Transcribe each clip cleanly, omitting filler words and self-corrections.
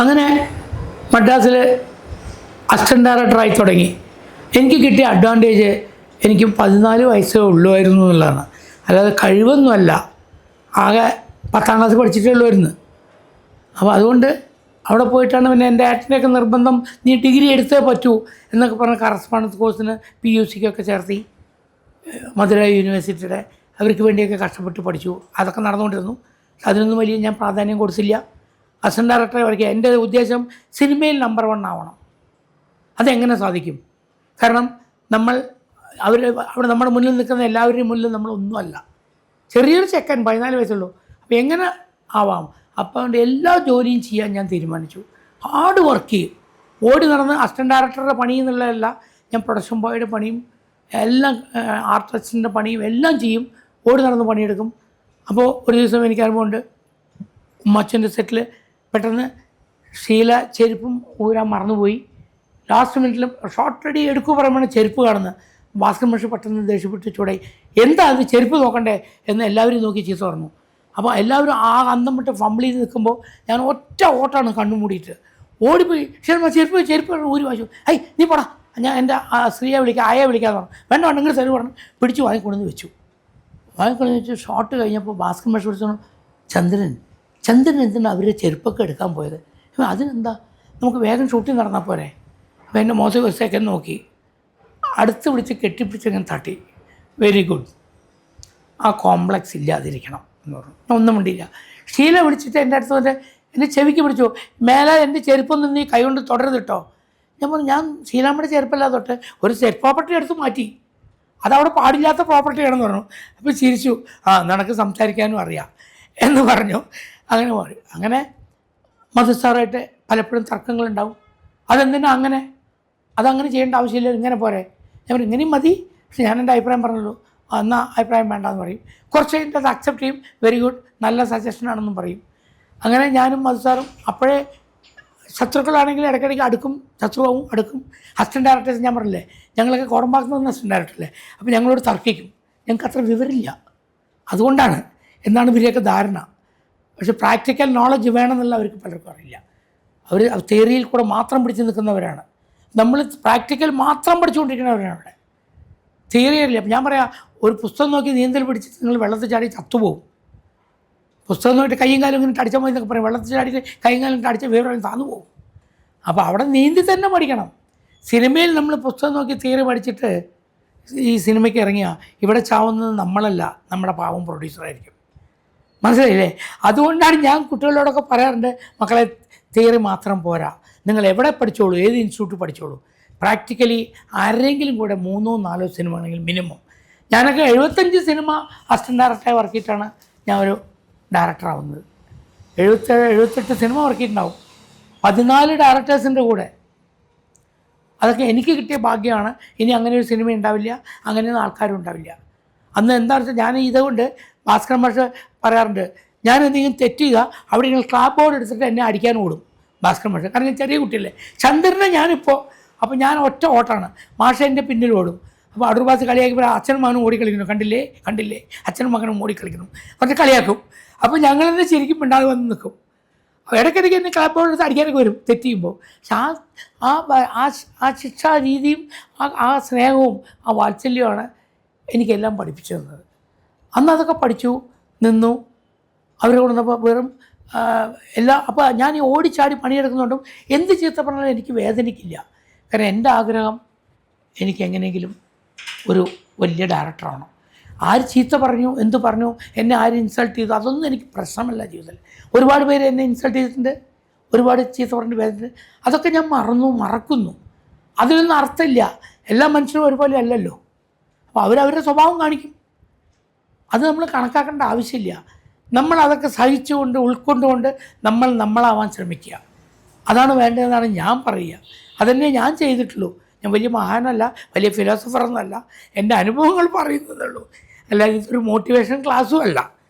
അങ്ങനെ മദ്രാസിൽ അസിസ്റ്റൻ്റ് ഡയറക്ടറായി തുടങ്ങി. എനിക്ക് കിട്ടിയ അഡ്വാൻറ്റേജ് എനിക്ക് 14 വയസ്സേ ഉള്ളുമായിരുന്നു എന്നുള്ളതാണ്. അല്ലാതെ കഴിവൊന്നുമല്ല, ആകെ 10ാം ക്ലാസ് പഠിച്ചിട്ടേ ഉള്ളുമായിരുന്നു. അപ്പോൾ അതുകൊണ്ട് അവിടെ പോയിട്ടാണ് പിന്നെ എൻ്റെ ഏട്ടൻ്റെയൊക്കെ നിർബന്ധം, നീ ഡിഗ്രി എടുത്തേ പറ്റൂ എന്നൊക്കെ പറഞ്ഞ് കറസ്പോണ്ടൻസ് കോഴ്സിന് PUCക്കൊക്കെ ചേർത്തി. മധുര യൂണിവേഴ്സിറ്റിയുടെ അവർക്ക് വേണ്ടിയൊക്കെ കഷ്ടപ്പെട്ട് പഠിച്ചു. അതൊക്കെ നടന്നുകൊണ്ടിരുന്നു. അതിനൊന്നും വലിയ ഞാൻ പ്രാധാന്യം കൊടുത്തില്ല. അസിസ്റ്റൻ്റ് ഡയറക്ടറെ വരയ്ക്കുക. എൻ്റെ ഉദ്ദേശം സിനിമയിൽ നമ്പർ 1 ആവണം. അതെങ്ങനെ സാധിക്കും? കാരണം അവിടെ നമ്മുടെ മുന്നിൽ നിൽക്കുന്ന എല്ലാവരുടെയും മുന്നിൽ നമ്മളൊന്നുമല്ല. ചെറിയൊരു ചെക്കൻ 14 വയസ്സുള്ളൂ. അപ്പോൾ എങ്ങനെ ആവാം? അപ്പോൾ അതുകൊണ്ട് എല്ലാ ജോലിയും ചെയ്യാൻ ഞാൻ തീരുമാനിച്ചു. ഹാർഡ് വർക്ക് ചെയ്യും. ഓടി നടന്ന് അസിസ്റ്റൻ്റ് ഡയറക്ടറുടെ പണി എന്നുള്ളതല്ല, ഞാൻ പ്രൊഡക്ഷൻ ബോയുടെ പണിയും എല്ലാം ആർട്ടിസ്റ്റിൻ്റെ പണിയും എല്ലാം ചെയ്യും. ഓടി നടന്ന് പണിയെടുക്കും. അപ്പോൾ ഒരു ദിവസം എനിക്ക് അനുഭവമുണ്ട്. ഉമ്മച്ചൻ്റെ സെറ്റിൽ പെട്ടെന്ന് ഷീല ചെരുപ്പും ഊരാൻ മറന്നുപോയി. ലാസ്റ്റ് മിനിറ്റിൽ ഷോർട്ട് റെഡി എടുക്കു പറയുമ്പോൾ ചെരുപ്പ് കാണുന്നത്. ഭാസ്കർ മാഷ് പെട്ടെന്ന് ദേഷ്യപ്പെട്ട് ചൂടായി, എന്താ അത് ചെരുപ്പ് നോക്കണ്ടേ എന്ന് എല്ലാവരും നോക്കി ചീത്ത പറഞ്ഞു. അപ്പോൾ എല്ലാവരും ആ അന്തം വിട്ട് ഫമ്പിൾ ചെയ്ത് നിൽക്കുമ്പോൾ ഞാൻ ഒറ്റ ഓട്ടാണ് കണ്ണു മൂടിയിട്ട് ഓടിപ്പോയി, ശരി ചെരുപ്പ് ഊരി വാങ്ങിച്ചു. നീ പോടാ, ഞാൻ എൻ്റെ സ്ത്രീയെ വിളിക്കാം, ആയെ വിളിക്കാമെന്ന് പറഞ്ഞു. വേണ്ട ഉണ്ടെങ്കിൽ ചെരുപ്പ് പറഞ്ഞു പിടിച്ച് വാങ്ങിക്കൊണ്ടെന്ന് വെച്ചു. ഷോട്ട് കഴിഞ്ഞപ്പോൾ ഭാസ്കർ മാഷ് വിളിച്ചു, ചന്ദ്രൻ എന്തിനാണ് അവരുടെ ചെരുപ്പൊക്കെ എടുക്കാൻ പോയത്? അതിനെന്താ, നമുക്ക് വേഗം ഷൂട്ടിങ് നടന്നാൽ പോരെ. അപ്പോൾ എൻ്റെ മോശം ഒരു സെക്കൻഡ് നോക്കി, അടുത്ത് വിളിച്ച് കെട്ടിപ്പിടിച്ച് ഞാൻ തട്ടി. വെരി ഗുഡ്, ആ കോംപ്ലക്സ് ഇല്ലാതിരിക്കണം എന്ന് പറഞ്ഞു. ഞാൻ ഒന്നും മിണ്ടിയില്ല. ഷീല വിളിച്ചിട്ട് എൻ്റെ അടുത്ത് വന്നിട്ട് എന്നെ ചെവിക്ക് പിടിച്ചു, മേലെ എൻ്റെ ചെരുപ്പൊന്നും നീ കൈ കൊണ്ട് തുടരുത് കേട്ടോ. ഞാൻ പറഞ്ഞു, ഞാൻ ശീലാമ്മയുടെ ചെരുപ്പല്ലാതെ തൊട്ട് ഒരു സെറ്റ് പ്രോപ്പർട്ടി എടുത്ത് മാറ്റി, അതവിടെ പാടില്ലാത്ത പ്രോപ്പർട്ടിയാണെന്ന് പറഞ്ഞു. അപ്പോൾ ചിരിച്ചു, നിനക്ക് സംസാരിക്കാനും അറിയാം എന്ന് പറഞ്ഞു. അങ്ങനെ പറയും. അങ്ങനെ മധു സാറായിട്ട് പലപ്പോഴും തർക്കങ്ങളുണ്ടാവും. അതെന്തിനാ അങ്ങനെ, അതങ്ങനെ ചെയ്യേണ്ട ആവശ്യമില്ല, ഇങ്ങനെ പോരെ. ഞാൻ പറയും ഇങ്ങനെയും മതി, പക്ഷെ ഞാൻ എൻ്റെ അഭിപ്രായം പറഞ്ഞുള്ളൂ. എന്നാൽ അഭിപ്രായം വേണ്ടെന്ന് പറയും. കുറച്ച് കഴിഞ്ഞിട്ട് അത് അക്സെപ്റ്റ് ചെയ്യും. വെരി ഗുഡ്, നല്ല സജഷനാണെന്നും പറയും. അങ്ങനെ ഞാനും മധു സാറും അപ്പോഴേ ശത്രുക്കളാണെങ്കിൽ ഇടയ്ക്കിടയ്ക്ക് അടുക്കും, ശത്രുവാവും, അടുക്കും. അസിസ്റ്റൻ്റ് ഡയറക്ടേഴ്സ് ഞാൻ പറഞ്ഞില്ലേ, ഞങ്ങളൊക്കെ കോടമ്പാക്കുന്ന അസിസ്റ്റൻ്റ് ഡയറക്ടറല്ലേ. അപ്പോൾ ഞങ്ങളോട് തർക്കിക്കും. ഞങ്ങൾക്ക് അത്ര വിവരമില്ല, അതുകൊണ്ടാണ് എന്നാണ് ഇവരെയൊക്കെ ധാരണ. പക്ഷേ പ്രാക്ടിക്കൽ നോളജ് വേണമെന്നുള്ള അവർക്ക് പലർക്കും അറിയില്ല. അവർ തിയറിയിൽ കൂടെ മാത്രം പിടിച്ച് നിൽക്കുന്നവരാണ്. നമ്മൾ പ്രാക്ടിക്കൽ മാത്രം പഠിച്ചുകൊണ്ടിരിക്കുന്നവരാണ് അവിടെ. തിയറി അറിയില്ല. അപ്പം ഞാൻ പറയാം, ഒരു പുസ്തകം നോക്കി നീന്തൽ പിടിച്ചിട്ട് നിങ്ങൾ വെള്ളത്തിൽ ചാടി ചത്തുപോകും. പുസ്തകം നോക്കിയിട്ട് കൈയും കാലും ഇങ്ങനെ അടിച്ചാൽ മതി എന്നൊക്കെ പറയും. വെള്ളത്തിൽ ചാടിയിട്ട് കൈയും കാലും അടിച്ച വേറെ താന്നു പോകും. അപ്പോൾ അവിടെ നീന്തി തന്നെ പഠിക്കണം. സിനിമയിൽ നമ്മൾ പുസ്തകം നോക്കി തിയറി പഠിച്ചിട്ട് ഈ സിനിമയ്ക്ക് ഇറങ്ങിയാൽ ഇവിടെ ചാവുന്നത് നമ്മളല്ല, നമ്മുടെ പാവം പ്രൊഡ്യൂസറായിരിക്കും. മനസ്സിലായില്ലേ? അതുകൊണ്ടാണ് ഞാൻ കുട്ടികളോടൊക്കെ പറയാറുണ്ട്, മക്കളെ തിയറി മാത്രം പോരാ, നിങ്ങൾ എവിടെ പഠിച്ചോളൂ, ഏത് ഇൻസ്റ്റിറ്റ്യൂട്ട് പഠിച്ചോളൂ, പ്രാക്ടിക്കലി ആരെങ്കിലും കൂടെ 3-4 സിനിമയാണെങ്കിൽ മിനിമം. ഞാനൊക്കെ 75 സിനിമ അസിസ്റ്റൻ്റ് ഡയറക്ടറായി വർക്ക് ചെയ്തിട്ടാണ് ഞാൻ ഒരു ഡയറക്ടറാവുന്നത്. 77-78 സിനിമ വർക്ക് ചെയ്തിട്ടുണ്ടാവും, 14 ഡയറക്ടേഴ്സിൻ്റെ കൂടെ. അതൊക്കെ എനിക്ക് കിട്ടിയ ഭാഗ്യമാണ്. ഇനി അങ്ങനെ ഒരു സിനിമ ഉണ്ടാവില്ല, അങ്ങനെയൊന്നും ആൾക്കാരും ഉണ്ടാവില്ല. അന്ന് എന്താ വെച്ചാൽ ഞാൻ ഇതുകൊണ്ട് ഭാസ്കർ മാഷ് പറയാറുണ്ട്, ഞാൻ എന്തെങ്കിലും തെറ്റ് ചെയ്യുക അവിടെ നിങ്ങൾ ക്ലാപ്പ് ബോർഡ് എടുത്തിട്ട് എന്നെ അടിക്കാൻ ഓടും ഭാസ്കർ മാഷ്. കാരണം ഞാൻ ചെറിയ കുട്ടിയല്ലേ. ചന്ദ്രനെ ഞാനിപ്പോൾ, അപ്പോൾ ഞാൻ ഒറ്റ ഓട്ടാണ്, മാഷ എൻ്റെ പിന്നിൽ ഓടും. അപ്പോൾ അടൂർ ബാസ് കളിയാക്കി അച്ഛനും മകനും ഓടിക്കളിക്കുന്നു, കണ്ടില്ലേ അച്ഛനും മകനും ഓടിക്കളിക്കുന്നു പക്ഷേ കളിയാക്കും. അപ്പോൾ ഞങ്ങളെന്നെ ശരിക്കും മിണ്ടാതെ വന്ന് നിൽക്കും. ഇടയ്ക്കിടയ്ക്ക് എന്നെ ക്ലാപ്പ് ബോർഡ് എടുത്ത് അടിക്കാനൊക്കെ വരും തെറ്റ് ചെയ്യുമ്പോൾ. പക്ഷെ ആ ശിക്ഷാ രീതിയും ആ സ്നേഹവും ആ വാത്സല്യമാണ് എനിക്കെല്ലാം പഠിപ്പിച്ചു തന്നത്. അന്ന് അതൊക്കെ പഠിച്ചു നിന്നു. അവർ കൊണ്ടുവന്നപ്പോൾ വെറും അപ്പോൾ ഞാൻ ഈ ഓടിച്ചാടി പണിയെടുക്കുന്നുണ്ടും എന്ത് ചീത്ത പറഞ്ഞാലും എനിക്ക് വേദനിക്കില്ല. കാരണം എൻ്റെ ആഗ്രഹം എനിക്ക് എങ്ങനെയെങ്കിലും ഒരു വലിയ ഡയറക്ടറാണ്. ആര് ചീത്ത പറഞ്ഞു, എന്ത് പറഞ്ഞു, എന്നെ ആര് ഇൻസൾട്ട് ചെയ്തു, അതൊന്നും എനിക്ക് പ്രശ്നമല്ല ജീവിതത്തിൽ. ഒരുപാട് പേര് എന്നെ ഇൻസൾട്ട് ചെയ്തിട്ടുണ്ട്, ഒരുപാട് ചീത്ത പറഞ്ഞിട്ട് വേദനിച്ചിട്ടുണ്ട്. അതൊക്കെ ഞാൻ മറക്കുന്നു. അതിലൊന്നും അർത്ഥമില്ല. എല്ലാ മനുഷ്യരും ഒരുപോലെ അല്ലല്ലോ. അപ്പോൾ അവരവരുടെ സ്വഭാവം കാണിക്കും. അത് നമ്മൾ കണക്കാക്കേണ്ട ആവശ്യമില്ല. നമ്മൾ അതൊക്കെ സഹിച്ചുകൊണ്ട് ഉൾക്കൊണ്ടുകൊണ്ട് നമ്മളാവാൻ ശ്രമിക്കുക. അതാണ് വേണ്ടതെന്നാണ് ഞാൻ പറയുക. അതന്നെ ഞാൻ ചെയ്തിട്ടുള്ളൂ. ഞാൻ വലിയ മഹാനല്ല, വലിയ ഫിലോസഫറൊന്നുമല്ല, എൻ്റെ അനുഭവങ്ങൾ പറയുന്നതേ ഉള്ളൂ. അല്ലാതെ ഇതൊരു മോട്ടിവേഷൻ ക്ലാസ്സും അല്ല,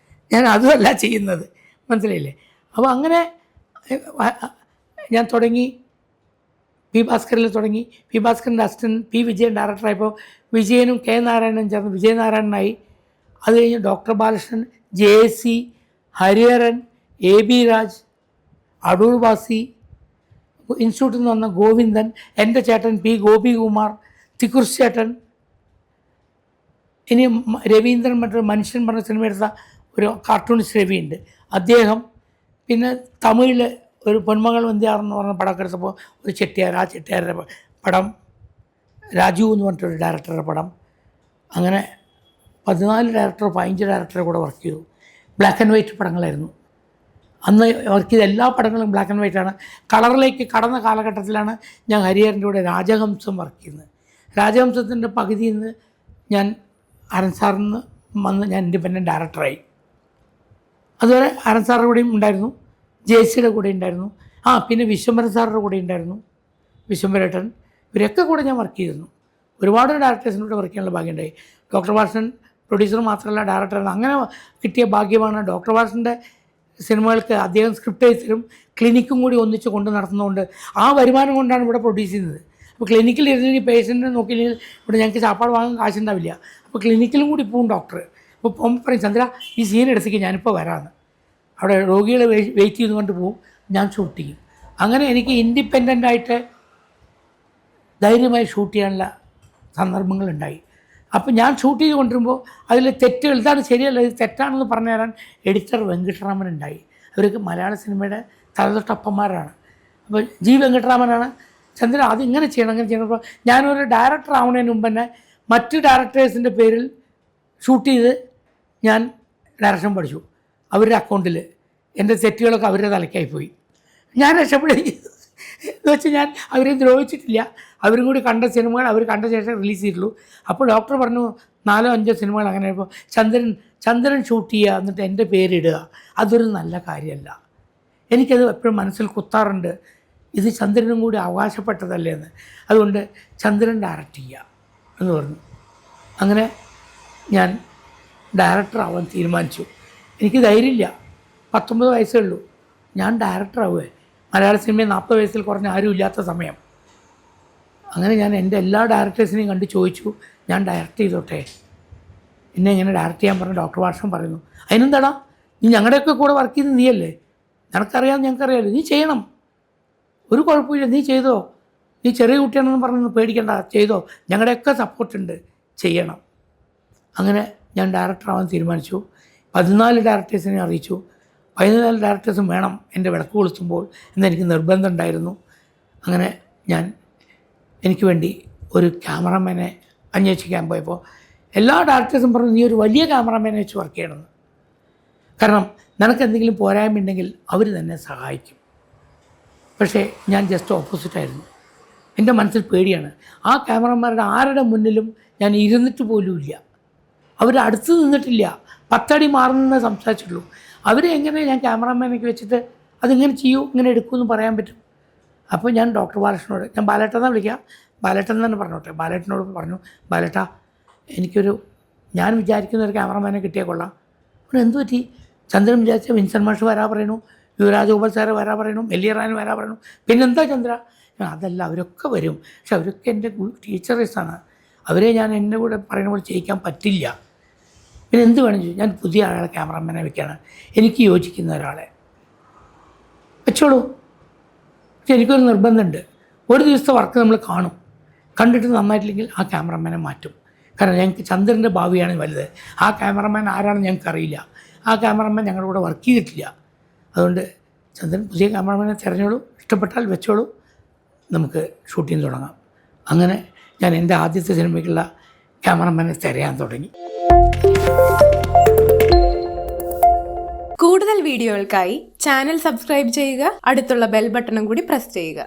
ഞാൻ അതുമല്ല ചെയ്യുന്നത്. മനസ്സിലായില്ലേ? അപ്പോൾ അങ്ങനെ ഞാൻ തുടങ്ങി. പി ഭാസ്കറിൽ തുടങ്ങി. പി ഭാസ്കറിൻ്റെ അസിസ്റ്റൻറ്റ് പി വിജയൻ ഡയറക്ടറായപ്പോൾ വിജയനും കെ നാരായണനും ചേർന്ന് വിജയനാരായണനായി. അത് കഴിഞ്ഞ് doctor Balakrishnan, JC, Hariharan, AB Raj, Adoor Bhasi, ഇൻസ്റ്റിറ്റ്യൂട്ടിൽ നിന്ന് വന്ന ഗോവിന്ദൻ, എൻ്റെ ചേട്ടൻ പി ഗോപികുമാർ, തിക്കുറിശ് ചേട്ടൻ, ഇനി രവീന്ദ്രൻ മറ്റൊരു മനുഷ്യൻ പറഞ്ഞ സിനിമ എടുത്ത ഒരു കാർട്ടൂണിസ്റ്റ് രവിയുണ്ട്, അദ്ദേഹം. പിന്നെ തമിഴിൽ ഒരു പൊന്മകൾ വന്ധ്യാറെന്ന് പറഞ്ഞ പടമൊക്കെ എടുത്തപ്പോൾ ഒരു ചെട്ടിയാർ, ആ ചെട്ടിയാരുടെ പടം, രാജു എന്ന് പറഞ്ഞിട്ടൊരു ഡയറക്ടറുടെ പടം. അങ്ങനെ 14 ഡയറക്ടറോ 15 ഡയറക്ടറെ കൂടെ വർക്ക് ചെയ്തു. ബ്ലാക്ക് ആൻഡ് വൈറ്റ് പടങ്ങളായിരുന്നു അന്ന് വർക്ക് ചെയ്ത എല്ലാ പടങ്ങളും. Black and വൈറ്റാണ്. കളറിലേക്ക് കടന്ന കാലഘട്ടത്തിലാണ് ഞാൻ ഹരിഹരൻ്റെ കൂടെ രാജഹംസം വർക്ക് ചെയ്യുന്നത്. രാജഹംസത്തിൻ്റെ പകുതിയിൽ നിന്ന് ഞാൻ അരൺ സാറിൽ നിന്ന് വന്ന് ഞാൻ ഇൻഡിപെൻഡൻറ്റ് ഡയറക്ടറായി. അതുവരെ അരൺ സാറുടെ കൂടെയും ഉണ്ടായിരുന്നു, ജെയ്സിയുടെ കൂടെ ഉണ്ടായിരുന്നു, പിന്നെ വിശ്വംഭരൻ സാറുടെ കൂടെ ഉണ്ടായിരുന്നു, വിശ്വംഭരേട്ടൻ, ഇവരൊക്കെ കൂടെ ഞാൻ വർക്ക് ചെയ്തിരുന്നു. ഒരുപാട് ഡയറക്ടേഴ്സിനോട് വർക്ക് ചെയ്യാനുള്ള ഭാഗ്യമുണ്ടായി. ഡോക്ടർ വാസൻ പ്രൊഡ്യൂസർ മാത്രമല്ല ഡയറക്ടറാണ്. അങ്ങനെ കിട്ടിയ ഭാഗ്യമാണ്. ഡോക്ടർ വാസൻ്റെ സിനിമകൾക്ക് അദ്ദേഹം സ്ക്രിപ്റ്റ് എഴുതി തരും, ക്ലിനിക്കും കൂടി ഒന്നിച്ച് കൊണ്ട് നടത്തുന്നതുകൊണ്ട് ആ വരുമാനം കൊണ്ടാണ് ഇവിടെ പ്രൊഡ്യൂസ് ചെയ്യുന്നത്. അപ്പോൾ ക്ലിനിക്കിൽ ഇരുന്ന് പേഷ്യൻറ്റിനെ നോക്കിയില്ലെങ്കിൽ ഇവിടെ ഞങ്ങൾക്ക് ചാപ്പാട് വാങ്ങാൻ കാശുണ്ടാവില്ല. അപ്പോൾ ക്ലിനിക്കിലും കൂടി പോവും ഡോക്ടർ. അപ്പോൾ പോകുമ്പോൾ പറയും, ചന്ദ്ര ഈ സീൻ എടുത്തേക്ക് ഞാനിപ്പോൾ വരാമെന്ന്. അവിടെ രോഗികളെ വെയിറ്റ് ചെയ്തുകൊണ്ട് പോവും, ഞാൻ ഷൂട്ട് ചെയ്യും. അങ്ങനെ എനിക്ക് ഇൻഡിപെൻഡൻ്റായിട്ട് ധൈര്യമായി ഷൂട്ട് ചെയ്യാനുള്ള സന്ദർഭങ്ങളുണ്ടായി. അപ്പോൾ ഞാൻ ഷൂട്ട് ചെയ്ത് കൊണ്ടിരുമ്പോൾ അതിൽ തെറ്റുകൾ, ഇതാണ് ശരിയല്ല, ഇത് തെറ്റാണെന്ന് പറഞ്ഞു തരാൻ എഡിറ്റർ വെങ്കട്ടരാമൻ ഉണ്ടായി. അവർക്ക് മലയാള സിനിമയുടെ തലതൊട്ടപ്പന്മാരാണ്. അപ്പോൾ ജി വെങ്കട്ടരാമനാണ്, ചന്ദ്രൻ അതിങ്ങനെ ചെയ്യണം അങ്ങനെ ചെയ്യണം. അപ്പോൾ ഞാനൊരു ഡയറക്ടർ ആവുന്നതിന് മുമ്പ് തന്നെ മറ്റ് ഡയറക്ടേഴ്സിൻ്റെ പേരിൽ ഷൂട്ട് ചെയ്ത് ഞാൻ ഡയറക്ഷൻ പഠിച്ചു. അവരുടെ അക്കൗണ്ടിൽ എൻ്റെ തെറ്റുകളൊക്കെ അവരുടെ തലയ്ക്കായി പോയി. ഞാൻ രക്ഷപ്പെടുകയും ചെയ്തു. എന്ന് വെച്ചാൽ ഞാൻ അവരെ ദ്രോഹിച്ചിട്ടില്ല. അവരും കൂടി കണ്ട സിനിമകൾ അവർ കണ്ട ശേഷം റിലീസ് ചെയ്തിട്ടുള്ളൂ. അപ്പോൾ ഡോക്ടർ പറഞ്ഞു 4-5 സിനിമകൾ അങ്ങനെ ഇപ്പോൾ ചന്ദ്രൻ ഷൂട്ട് ചെയ്യുക എന്നിട്ട് എൻ്റെ പേരിടുക, അതൊരു നല്ല കാര്യമല്ല. എനിക്കത് എപ്പോഴും മനസ്സിൽ കുത്താറുണ്ട്, ഇത് ചന്ദ്രനും കൂടി അവകാശപ്പെട്ടതല്ലേ എന്ന്. അതുകൊണ്ട് ചന്ദ്രൻ ഡയറക്റ്റ് ചെയ്യുക എന്ന് പറഞ്ഞു. അങ്ങനെ ഞാൻ ഡയറക്ടർ ആവാൻ തീരുമാനിച്ചു. എനിക്ക് ധൈര്യമില്ല, 19 വയസ്സേ ഉള്ളൂ. ഞാൻ ഡയറക്ടർ ആവുകയെ. മലയാള സിനിമയിൽ 40 വയസ്സിൽ കുറഞ്ഞ ആരും ഇല്ലാത്ത സമയം. അങ്ങനെ ഞാൻ എൻ്റെ എല്ലാ ഡയറക്ടേഴ്സിനെയും കണ്ട് ചോദിച്ചു, ഞാൻ ഡയറക്റ്റ് ചെയ്തോട്ടെ, എന്നെ ഇങ്ങനെ ഡയറക്റ്റ് ചെയ്യാൻ പറഞ്ഞു. ഡോക്ടർ വാർഷൻ പറയുന്നു, അതിനെന്താടാ, നീ ഞങ്ങളുടെയൊക്കെ കൂടെ വർക്ക് ചെയ്ത് നീയല്ലേ, ഞങ്ങൾക്കറിയാമല്ലോ, നീ ചെയ്യണം, ഒരു കുഴപ്പമില്ല, നീ ചെയ്തോ, നീ ചെറിയ കുട്ടിയാണെന്ന് പറഞ്ഞു പേടിക്കണ്ട, ചെയ്തോ, ഞങ്ങളുടെയൊക്കെ സപ്പോർട്ടുണ്ട്, ചെയ്യണം. അങ്ങനെ ഞാൻ ഡയറക്ടർ ആവാൻ തീരുമാനിച്ചു. 14 ഡയറക്ടേഴ്സിനെ അറിയിച്ചു. 14 ഡയറക്ടേഴ്സും വേണം എൻ്റെ വിളക്ക് കൊളുത്തുമ്പോൾ എന്നെനിക്ക് നിർബന്ധം ഉണ്ടായിരുന്നു. അങ്ങനെ എനിക്ക് വേണ്ടി ഒരു ക്യാമറമാനെ അന്വേഷിക്കാൻ പോയപ്പോൾ എല്ലാ ഡയറക്ടേഴ്സും പറഞ്ഞു, നീ ഒരു വലിയ ക്യാമറമാനെ വെച്ച് വർക്ക് ചെയ്യണമെന്ന്. കാരണം നിനക്ക് എന്തെങ്കിലും പോരായ്മ ഉണ്ടെങ്കിൽ അവർ തന്നെ സഹായിക്കും. പക്ഷേ ഞാൻ ജസ്റ്റ് ഓപ്പോസിറ്റായിരുന്നു. എൻ്റെ മനസ്സിൽ പേടിയാണ്. ആ ക്യാമറമാരുടെ ആരുടെ മുന്നിലും ഞാൻ ഇരുന്നിട്ട് പോലുമില്ല. അവർ അടുത്ത് നിന്നിട്ടില്ല, 10 അടി മാറുന്നേ സംസാരിച്ചിട്ടുള്ളൂ. അവരെ എങ്ങനെ ഞാൻ ക്യാമറമാനൊക്കെ വെച്ചിട്ട് അതിങ്ങനെ ചെയ്യൂ ഇങ്ങനെ എടുക്കുമെന്ന് പറയാൻ പറ്റും. അപ്പോൾ ഞാൻ ഡോക്ടർ ബാലകൃഷ്ണനോട്, ഞാൻ ബാലേട്ടനെന്നാണ് വിളിക്കുക, ബാലേട്ടൻ തന്നെ പറഞ്ഞോട്ടെ, ബാലേട്ടനോട് പറഞ്ഞു, ബാലേട്ട ഞാൻ വിചാരിക്കുന്ന ഒരു ക്യാമറമാനെ കിട്ടിയാൽ കൊള്ളാം. അപ്പോൾ എന്തു പറ്റി? ചന്ദ്രൻ വിചാരിച്ച വിൻസൻ മാഷ് വരാൻ പറയണു, യുവരാജഗോപാൽ സാറ് വരാൻ പറയണു, മെല്ലിയറാൻ വരാൻ പറയണു, പിന്നെന്താ ചന്ദ്ര? അതല്ല, അവരൊക്കെ വരും, പക്ഷെ അവരൊക്കെ എൻ്റെ ടീച്ചേഴ്സാണ്, അവരെ ഞാൻ എൻ്റെ കൂടെ പറയുന്ന പോലെ ചെയ്യിക്കാൻ പറ്റില്ല. പിന്നെ എന്ത് വേണം ചോദിച്ചു, ഞാൻ പുതിയ ആളെ ക്യാമറമാനെ വെക്കുകയാണ്, എനിക്ക് യോജിക്കുന്ന ഒരാളെ വെച്ചോളൂ. പക്ഷെ എനിക്കൊരു നിർബന്ധമുണ്ട്, ഒരു ദിവസത്തെ വർക്ക് നമ്മൾ കാണും, കണ്ടിട്ട് നന്നായിട്ടില്ലെങ്കിൽ ആ ക്യാമറമാനെ മാറ്റും. കാരണം ഞങ്ങൾക്ക് ചന്ദ്രൻ്റെ ഭാവിയാണ് വലുത്. ആ ക്യാമറമാൻ ആരാണെന്ന് ഞങ്ങൾക്കറിയില്ല. ആ ക്യാമറമാൻ ഞങ്ങളുടെ കൂടെ വർക്ക് ചെയ്തിട്ടില്ല. അതുകൊണ്ട് ചന്ദ്രൻ പുതിയ ക്യാമറമാനെ തിരഞ്ഞോളൂ, ഇഷ്ടപ്പെട്ടാൽ വെച്ചോളൂ, നമുക്ക് ഷൂട്ടിങ് തുടങ്ങാം. അങ്ങനെ ഞാൻ എൻ്റെ ആദ്യത്തെ സിനിമയ്ക്കുള്ള ക്യാമറമാനെ തിരയാൻ തുടങ്ങി. കൂടുതൽ വീഡിയോകൾക്കായി ചാനൽ സബ്സ്ക്രൈബ് ചെയ്യുക, അടുത്തുള്ള ബെൽ ബട്ടണും കൂടി പ്രസ് ചെയ്യുക.